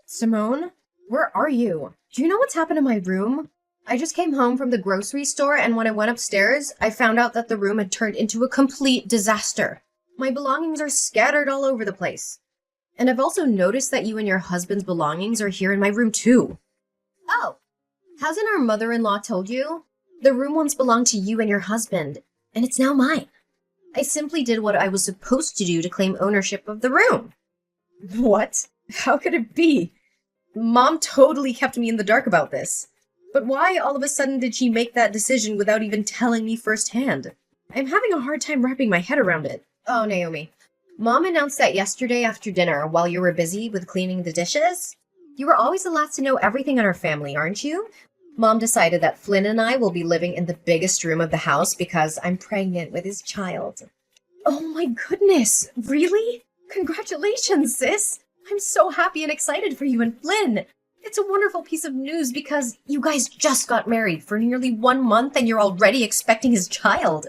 Simone, where are you? Do you know what's happened to my room? I just came home from the grocery store, and when I went upstairs, I found out that the room had turned into a complete disaster. My belongings are scattered all over the place. And I've also noticed that you and your husband's belongings are here in my room too. Oh, hasn't our mother-in-law told you? The room once belonged to you and your husband, and it's now mine. I simply did what I was supposed to do to claim ownership of the room. What? How could it be? Mom totally kept me in the dark about this. But why all of a sudden did she make that decision without even telling me firsthand? I'm having a hard time wrapping my head around it. Oh, Naomi. Mom announced that yesterday after dinner while you were busy with cleaning the dishes. You were always the last to know everything in our family, aren't you? Mom decided that Flynn and I will be living in the biggest room of the house because I'm pregnant with his child. Oh my goodness, really? Congratulations, sis! I'm so happy and excited for you and Flynn. It's a wonderful piece of news because you guys just got married for nearly 1 month and you're already expecting his child.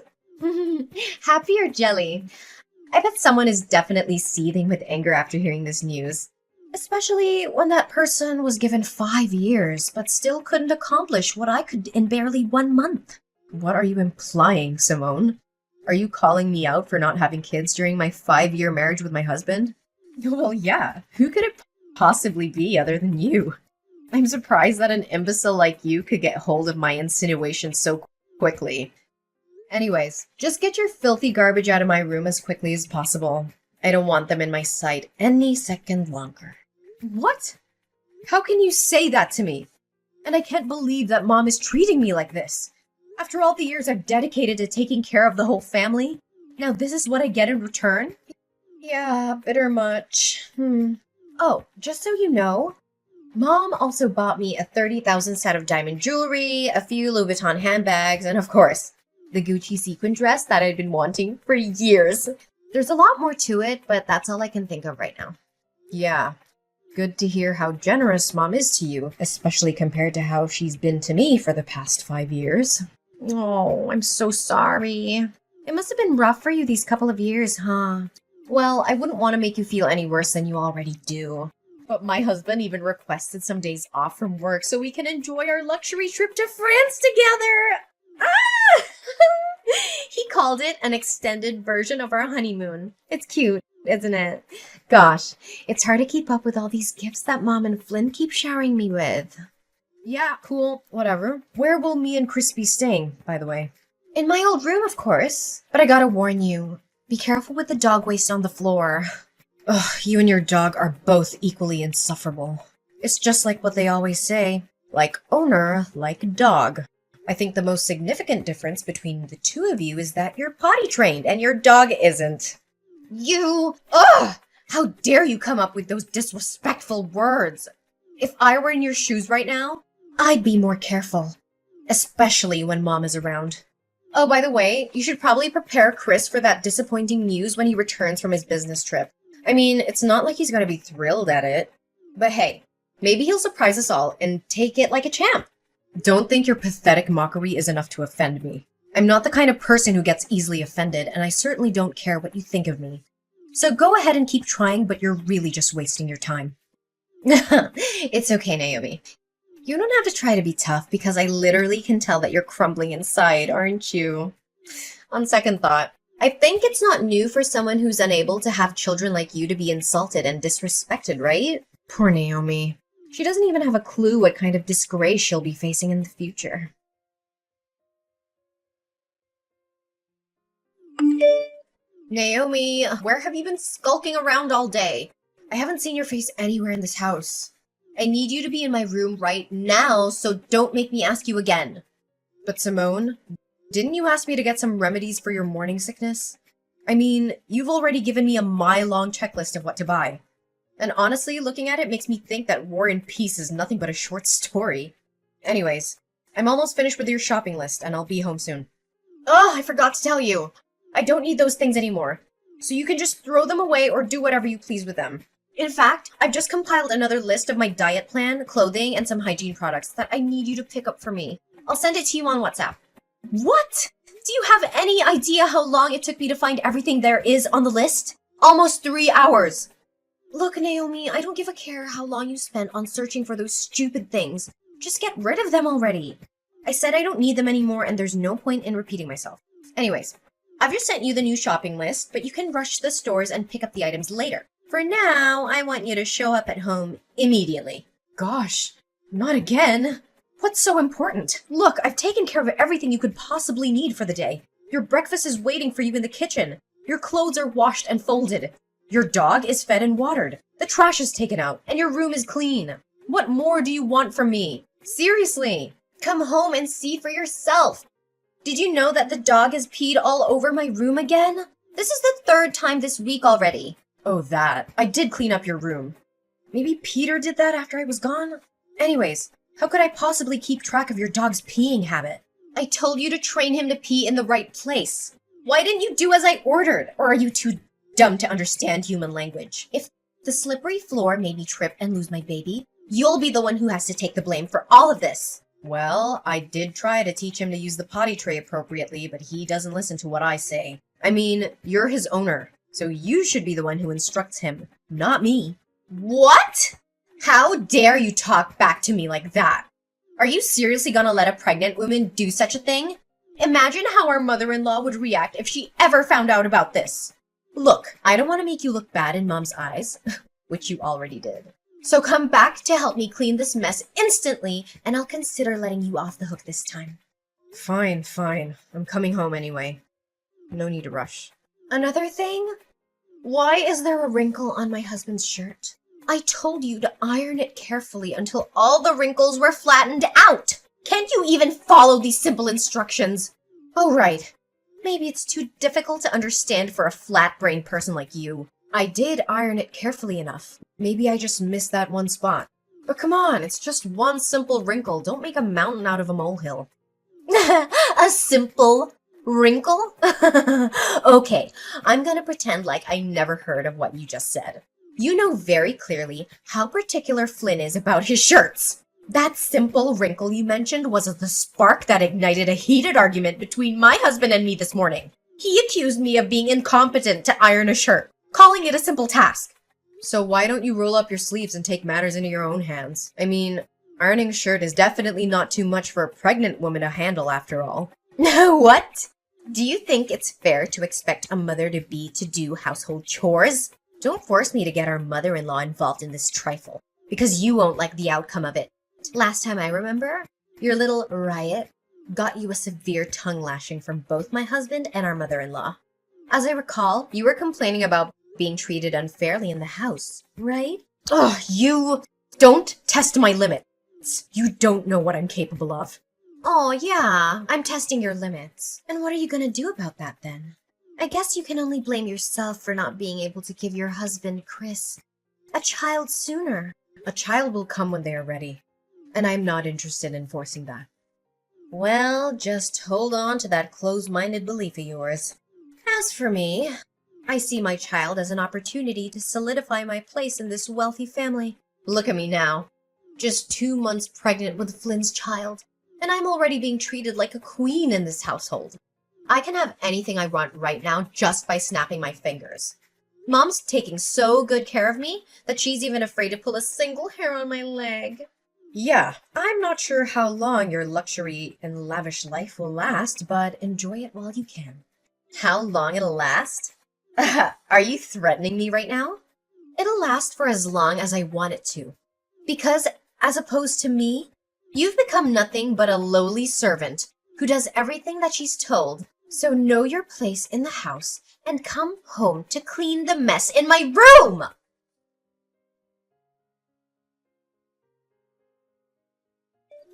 Happy or jelly? I bet someone is definitely seething with anger after hearing this news. Especially when that person was given 5 years but still couldn't accomplish what I could in barely 1 month. What are you implying, Simone? Are you calling me out for not having kids during my 5-year marriage with my husband? Well, yeah. Who could it possibly be other than you? I'm surprised that an imbecile like you could get hold of my insinuations so quickly. Anyways, just get your filthy garbage out of my room as quickly as possible. I don't want them in my sight any second longer. What? How can you say that to me? And I can't believe that Mom is treating me like this. After all the years I've dedicated to taking care of the whole family, now this is what I get in return? Yeah, bitter much. Oh, just so you know, Mom also bought me a 30,000 set of diamond jewelry, a few Louis Vuitton handbags, and of course, the Gucci sequin dress that I'd been wanting for years. There's a lot more to it, but that's all I can think of right now. Yeah, good to hear how generous Mom is to you, especially compared to how she's been to me for the past 5 years. Oh, I'm so sorry. It must have been rough for you these couple of years, huh? Well, I wouldn't want to make you feel any worse than you already do. But my husband even requested some days off from work so we can enjoy our luxury trip to France together. Ah! He called it an extended version of our honeymoon. It's cute, isn't it? Gosh, it's hard to keep up with all these gifts that Mom and Flynn keep showering me with. Yeah, cool, whatever. Where will me and Chris be staying, by the way? In my old room, of course. But I gotta warn you, be careful with the dog waste on the floor. Ugh, you and your dog are both equally insufferable. It's just like what they always say, like owner, like dog. I think the most significant difference between the two of you is that you're potty trained and your dog isn't. You! Ugh! How dare you come up with those disrespectful words? If I were in your shoes right now, I'd be more careful. Especially when Mom is around. Oh, by the way, you should probably prepare Chris for that disappointing news when he returns from his business trip. I mean, it's not like he's gonna be thrilled at it. But hey, maybe he'll surprise us all and take it like a champ. Don't think your pathetic mockery is enough to offend me. I'm not the kind of person who gets easily offended, and I certainly don't care what you think of me. So go ahead and keep trying, but you're really just wasting your time. It's okay, Naomi. You don't have to try to be tough because I literally can tell that you're crumbling inside, aren't you? On second thought, I think it's not new for someone who's unable to have children like you to be insulted and disrespected, right? Poor Naomi. She doesn't even have a clue what kind of disgrace she'll be facing in the future. Naomi, where have you been skulking around all day? I haven't seen your face anywhere in this house. I need you to be in my room right now, so don't make me ask you again. But Simone, didn't you ask me to get some remedies for your morning sickness? I mean, you've already given me a mile-long checklist of what to buy. And honestly, looking at it makes me think that War and Peace is nothing but a short story. Anyways, I'm almost finished with your shopping list, and I'll be home soon. Oh, I forgot to tell you. I don't need those things anymore. So you can just throw them away or do whatever you please with them. In fact, I've just compiled another list of my diet plan, clothing, and some hygiene products that I need you to pick up for me. I'll send it to you on WhatsApp. What? Do you have any idea how long it took me to find everything there is on the list? Almost 3 hours. Look, Naomi, I don't give a care how long you spent on searching for those stupid things. Just get rid of them already. I said I don't need them anymore, and there's no point in repeating myself. Anyways, I've just sent you the new shopping list, but you can rush to the stores and pick up the items later. For now, I want you to show up at home immediately. Gosh, not again. What's so important? Look, I've taken care of everything you could possibly need for the day. Your breakfast is waiting for you in the kitchen. Your clothes are washed and folded. Your dog is fed and watered. The trash is taken out, and your room is clean. What more do you want from me? Seriously, come home and see for yourself. Did you know that the dog has peed all over my room again? This is the third time this week already. Oh, that. I did clean up your room. Maybe Peter did that after I was gone? Anyways, how could I possibly keep track of your dog's peeing habit? I told you to train him to pee in the right place. Why didn't you do as I ordered? Or are you too dumb to understand human language? If the slippery floor made me trip and lose my baby, you'll be the one who has to take the blame for all of this. Well, I did try to teach him to use the potty tray appropriately, but he doesn't listen to what I say. I mean, you're his owner, so you should be the one who instructs him, not me. What? How dare you talk back to me like that? Are you seriously gonna let a pregnant woman do such a thing? Imagine how our mother-in-law would react if she ever found out about this. Look, I don't want to make you look bad in Mom's eyes, which you already did. So come back to help me clean this mess instantly, and I'll consider letting you off the hook this time. Fine. I'm coming home anyway. No need to rush. Another thing? Why is there a wrinkle on my husband's shirt? I told you to iron it carefully until all the wrinkles were flattened out. Can't you even follow these simple instructions? Oh, right. Maybe it's too difficult to understand for a flat-brained person like you. I did iron it carefully enough. Maybe I just missed that one spot. But come on, it's just one simple wrinkle. Don't make a mountain out of a molehill. A simple wrinkle? Okay, I'm gonna pretend like I never heard of what you just said. You know very clearly how particular Flynn is about his shirts. That simple wrinkle you mentioned was the spark that ignited a heated argument between my husband and me this morning. He accused me of being incompetent to iron a shirt, calling it a simple task. So why don't you roll up your sleeves and take matters into your own hands? I mean, ironing a shirt is definitely not too much for a pregnant woman to handle after all. What? Do you think it's fair to expect a mother-to-be to do household chores? Don't force me to get our mother-in-law involved in this trifle, because you won't like the outcome of it. Last time I remember, your little riot got you a severe tongue lashing from both my husband and our mother-in-law. As I recall, you were complaining about being treated unfairly in the house, right? Ugh, you don't test my limits. You don't know what I'm capable of. Oh, yeah, I'm testing your limits. And what are you gonna do about that then? I guess you can only blame yourself for not being able to give your husband, Chris, a child sooner. A child will come when they are ready. And I'm not interested in forcing that. Well, just hold on to that closed-minded belief of yours. As for me, I see my child as an opportunity to solidify my place in this wealthy family. Look at me now. Just 2 months pregnant with Flynn's child, and I'm already being treated like a queen in this household. I can have anything I want right now just by snapping my fingers. Mom's taking so good care of me that she's even afraid to pull a single hair on my leg. Yeah, I'm not sure how long your luxury and lavish life will last, but enjoy it while you can. How long it'll last? Are you threatening me right now? It'll last for as long as I want it to. Because, as opposed to me, you've become nothing but a lowly servant who does everything that she's told. So know your place in the house and come home to clean the mess in my room!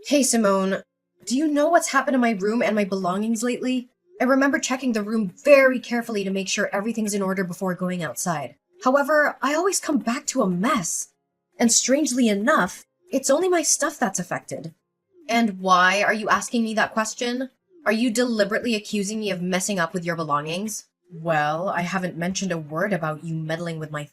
Hey, Simone, do you know what's happened to my room and my belongings lately? I remember checking the room very carefully to make sure everything's in order before going outside. However, I always come back to a mess. And strangely enough, it's only my stuff that's affected. And why are you asking me that question? Are you deliberately accusing me of messing up with your belongings? Well, I haven't mentioned a word about you meddling with my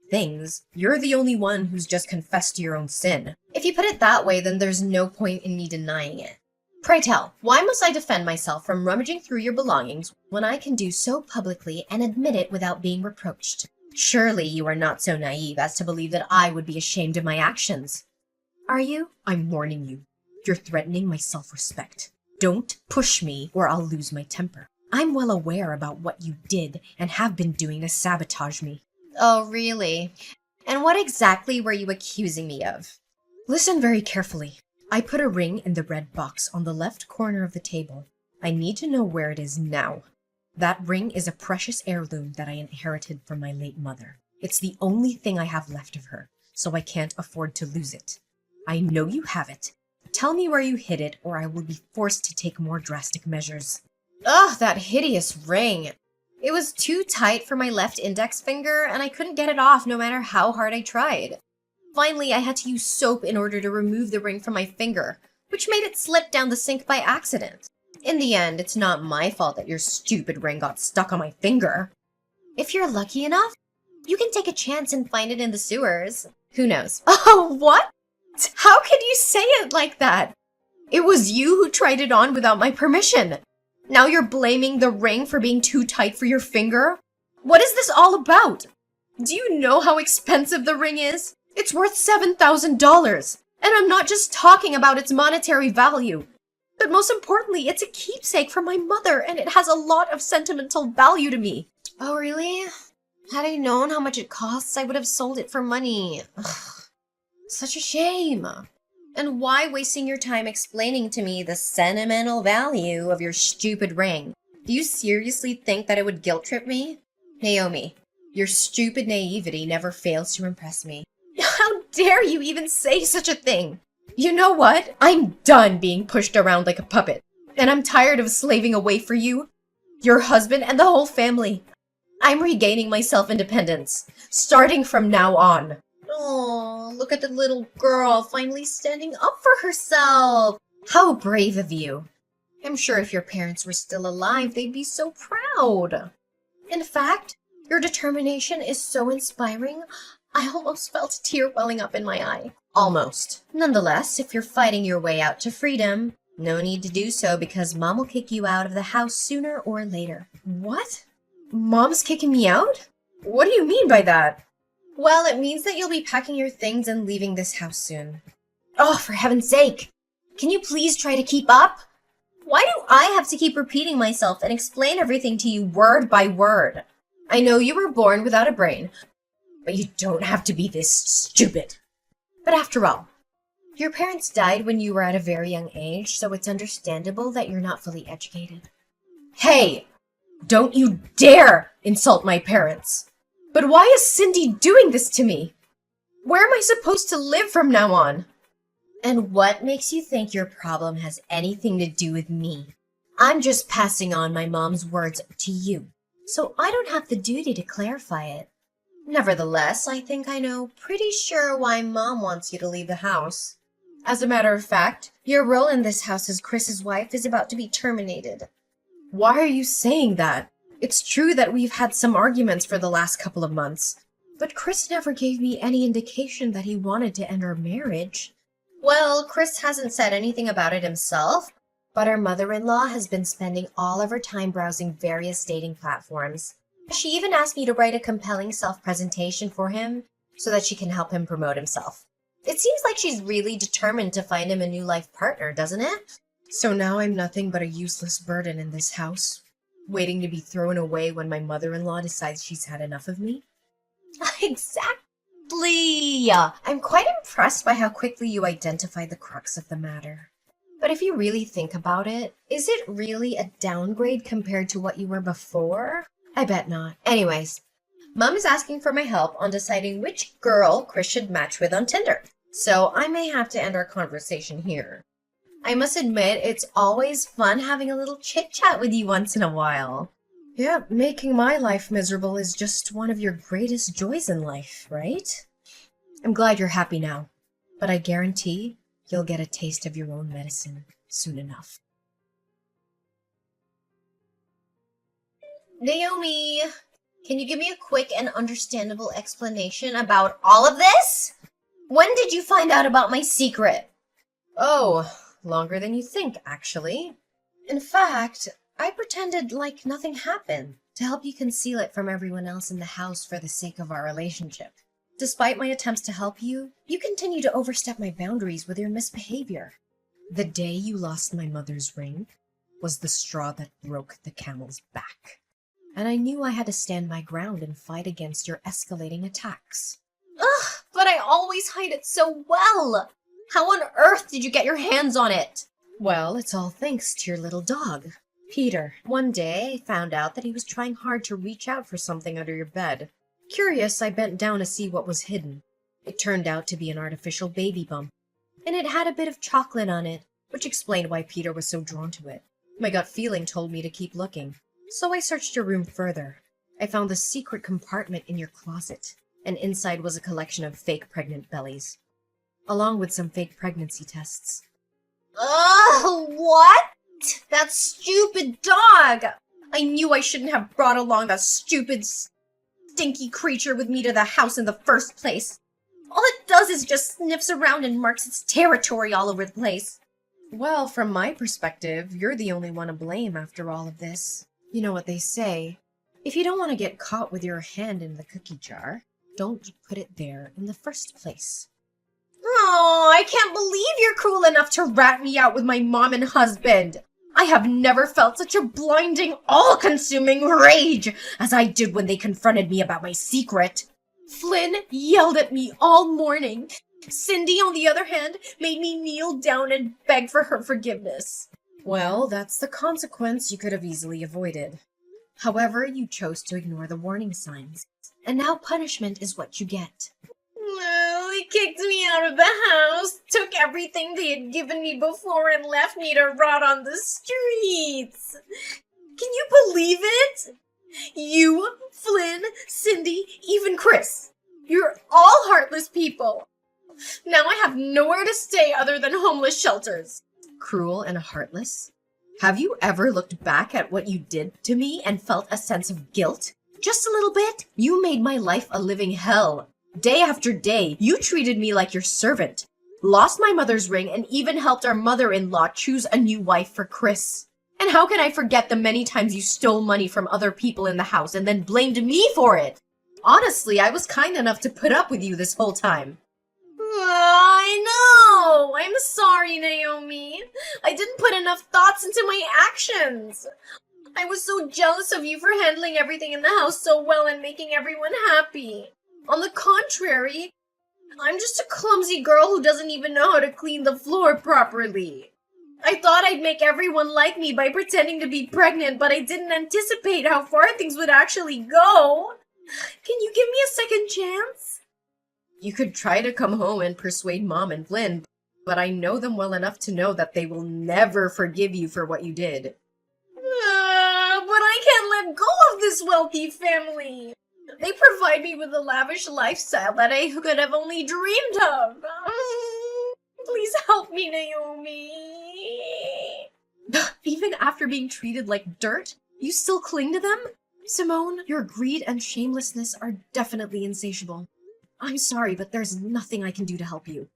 things. You're the only one who's just confessed to your own sin. If you put it that way, then there's no point in me denying it. Pray tell, why must I defend myself from rummaging through your belongings when I can do so publicly and admit it without being reproached? Surely you are not so naive as to believe that I would be ashamed of my actions. Are you? I'm warning you. You're threatening my self-respect. Don't push me or I'll lose my temper. I'm well aware about what you did and have been doing to sabotage me. Oh, really? And what exactly were you accusing me of? Listen very carefully. I put a ring in the red box on the left corner of the table. I need to know where it is now. That ring is a precious heirloom that I inherited from my late mother. It's the only thing I have left of her, so I can't afford to lose it. I know you have it. Tell me where you hid it, or I will be forced to take more drastic measures. Ugh, that hideous ring. It was too tight for my left index finger, and I couldn't get it off no matter how hard I tried. Finally, I had to use soap in order to remove the ring from my finger, which made it slip down the sink by accident. In the end, it's not my fault that your stupid ring got stuck on my finger. If you're lucky enough, you can take a chance and find it in the sewers. Who knows? Oh, what? How could you say it like that? It was you who tried it on without my permission. Now you're blaming the ring for being too tight for your finger? What is this all about? Do you know how expensive the ring is? It's worth $7,000. And I'm not just talking about its monetary value. But most importantly, it's a keepsake from my mother, and it has a lot of sentimental value to me. Oh, really? Had I known how much it costs, I would have sold it for money. Ugh, such a shame. And why wasting your time explaining to me the sentimental value of your stupid ring? Do you seriously think that it would guilt trip me? Naomi, your stupid naivety never fails to impress me. How dare you even say such a thing? You know what? I'm done being pushed around like a puppet. And I'm tired of slaving away for you, your husband, and the whole family. I'm regaining my self-independence, starting from now on. Oh, look at the little girl finally standing up for herself. How brave of you. I'm sure if your parents were still alive, they'd be so proud. In fact, your determination is so inspiring, I almost felt a tear welling up in my eye. Almost. Nonetheless, if you're fighting your way out to freedom, no need to do so because Mom will kick you out of the house sooner or later. What? Mom's kicking me out? What do you mean by that? Well, it means that you'll be packing your things and leaving this house soon. Oh, for heaven's sake! Can you please try to keep up? Why do I have to keep repeating myself and explain everything to you word by word? I know you were born without a brain, but you don't have to be this stupid. But after all, your parents died when you were at a very young age, so it's understandable that you're not fully educated. Hey! Don't you dare insult my parents! But why is Cindy doing this to me? Where am I supposed to live from now on? And what makes you think your problem has anything to do with me? I'm just passing on my mom's words to you, so I don't have the duty to clarify it. Nevertheless, I think I know pretty sure why Mom wants you to leave the house. As a matter of fact, your role in this house as Chris's wife is about to be terminated. Why are you saying that? It's true that we've had some arguments for the last couple of months, but Chris never gave me any indication that he wanted to end our marriage. Well, Chris hasn't said anything about it himself, but our mother-in-law has been spending all of her time browsing various dating platforms. She even asked me to write a compelling self-presentation for him so that she can help him promote himself. It seems like she's really determined to find him a new life partner, doesn't it? So now I'm nothing but a useless burden in this house, waiting to be thrown away when my mother-in-law decides she's had enough of me? Exactly! I'm quite impressed by how quickly you identified the crux of the matter. But if you really think about it, is it really a downgrade compared to what you were before? I bet not. Anyways, Mom is asking for my help on deciding which girl Chris should match with on Tinder. So I may have to end our conversation here. I must admit, it's always fun having a little chit-chat with you once in a while. Yeah, making my life miserable is just one of your greatest joys in life, right? I'm glad you're happy now, but I guarantee you'll get a taste of your own medicine soon enough. Naomi, can you give me a quick and understandable explanation about all of this? When did you find out about my secret? Oh, longer than you think, actually. In fact, I pretended like nothing happened. to help you conceal it from everyone else in the house for the sake of our relationship. Despite my attempts to help you, you continue to overstep my boundaries with your misbehavior. The day you lost my mother's ring was the straw that broke the camel's back. And I knew I had to stand my ground and fight against your escalating attacks. Ugh, but I always hide it so well! How on earth did you get your hands on it? Well, it's all thanks to your little dog, Peter. One day, I found out that he was trying hard to reach out for something under your bed. Curious, I bent down to see what was hidden. It turned out to be an artificial baby bump, and it had a bit of chocolate on it, which explained why Peter was so drawn to it. My gut feeling told me to keep looking, so I searched your room further. I found the secret compartment in your closet, and inside was a collection of fake pregnant bellies, along with some fake pregnancy tests. Ugh, what? That stupid dog! I knew I shouldn't have brought along that stupid, stinky creature with me to the house in the first place. All it does is just sniffs around and marks its territory all over the place. Well, from my perspective, you're the only one to blame after all of this. You know what they say, if you don't want to get caught with your hand in the cookie jar, don't put it there in the first place. Oh, I can't believe you're cruel enough to rat me out with my mom and husband. I have never felt such a blinding, all-consuming rage as I did when they confronted me about my secret. Flynn yelled at me all morning. Cindy, on the other hand, made me kneel down and beg for her forgiveness. Well, that's the consequence you could have easily avoided. However, you chose to ignore the warning signs, and now punishment is what you get. Well, they kicked me out of the house, took everything they had given me before, and left me to rot on the streets. Can you believe it? You, Flynn, Cindy, even Chris. You're all heartless people. Now I have nowhere to stay other than homeless shelters. Cruel and heartless? Have you ever looked back at what you did to me and felt a sense of guilt? Just a little bit? You made my life a living hell. Day after day, you treated me like your servant, lost my mother's ring, and even helped our mother-in-law choose a new wife for Chris. And how can I forget the many times you stole money from other people in the house and then blamed me for it? Honestly, I was kind enough to put up with you this whole time. I know! I'm sorry, Naomi. I didn't put enough thoughts into my actions. I was so jealous of you for handling everything in the house so well and making everyone happy. On the contrary, I'm just a clumsy girl who doesn't even know how to clean the floor properly. I thought I'd make everyone like me by pretending to be pregnant, but I didn't anticipate how far things would actually go. Can you give me a second chance? You could try to come home and persuade Mom and Flynn, but I know them well enough to know that they will never forgive you for what you did. But I can't let go of this wealthy family. They provide me with a lavish lifestyle that I could have only dreamed of. Please help me, Naomi. Even after being treated like dirt, you still cling to them? Simone, your greed and shamelessness are definitely insatiable. I'm sorry, but there's nothing I can do to help you.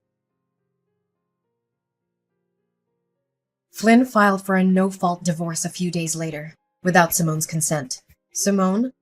Flynn filed for a no-fault divorce a few days later, without Simone's consent. Simone,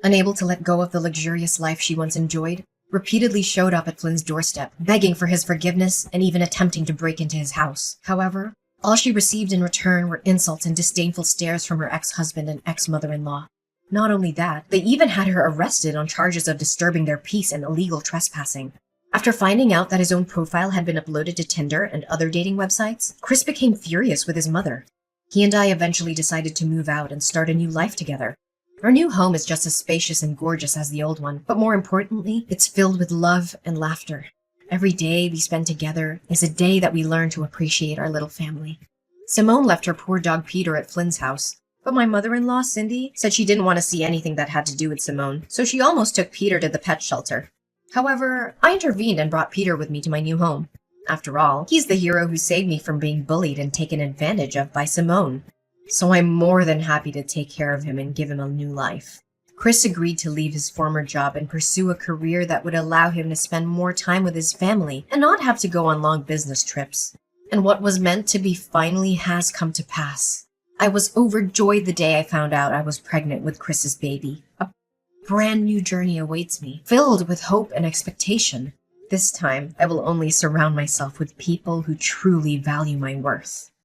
unable to let go of the luxurious life she once enjoyed, repeatedly showed up at Flynn's doorstep, begging for his forgiveness and even attempting to break into his house. However, all she received in return were insults and disdainful stares from her ex-husband and ex-mother-in-law. Not only that, they even had her arrested on charges of disturbing their peace and illegal trespassing. After finding out that his own profile had been uploaded to Tinder and other dating websites, Chris became furious with his mother. He and I eventually decided to move out and start a new life together. Our new home is just as spacious and gorgeous as the old one, but more importantly, it's filled with love and laughter. Every day we spend together is a day that we learn to appreciate our little family. Simone left her poor dog Peter at Flynn's house, but my mother-in-law, Cindy, said she didn't want to see anything that had to do with Simone, so she almost took Peter to the pet shelter. However, I intervened and brought Peter with me to my new home. After all, he's the hero who saved me from being bullied and taken advantage of by Simone. So I'm more than happy to take care of him and give him a new life. Chris agreed to leave his former job and pursue a career that would allow him to spend more time with his family and not have to go on long business trips. And what was meant to be finally has come to pass. I was overjoyed the day I found out I was pregnant with Chris's baby. A brand new journey awaits me, filled with hope and expectation. This time, I will only surround myself with people who truly value my worth.